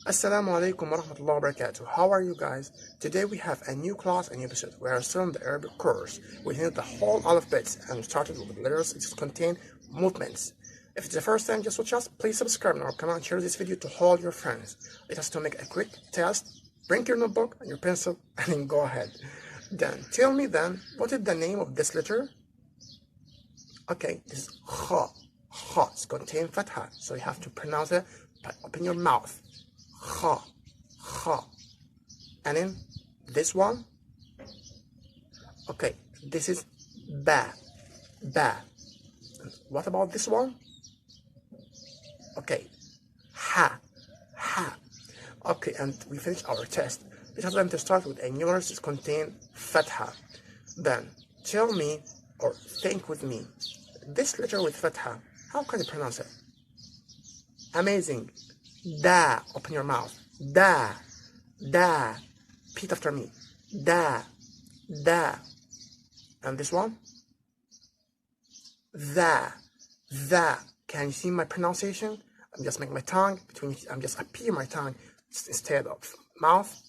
Assalamu alaikum wa rahmatullahi wa barakatuh. How are you guys? Today we have a new class, a new episode. We are still in the Arabic course. We need the whole alphabet and started with letters that contain movements. If it's the first time just watch us, please subscribe and come and share this video to all your friends. Let us to make a quick test. Bring your notebook and your pencil and then go ahead. Then tell me then, what is the name of this letter? Okay, this is kha. Kha. It's contain fatha, so you have to pronounce it by open your mouth. Kha, kha. And then this one, okay, this is ba, ba. And what about this one? Okay, ha, ha. Okay, and we finished our test. Let us learn to start with a numerous that contain fatha. Then tell me or think with me, this letter with fatha, how can you pronounce it? Amazing. Da, open your mouth. Da, da. Repeat after me. Da, da. And this one? The. Can you see my pronunciation? I'm just making my tongue between. I'm just appear my tongue instead of mouth.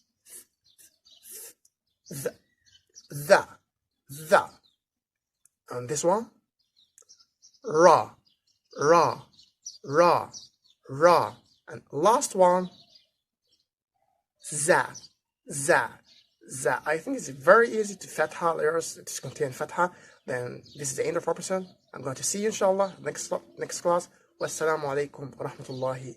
The. And this one? Ra. And last one, za. I think it's very easy to fatha letters to contain fatha. Then this is the end of our episode. I'm going to see you inshallah next class. Wassalamu alaikum wa rahmatullahi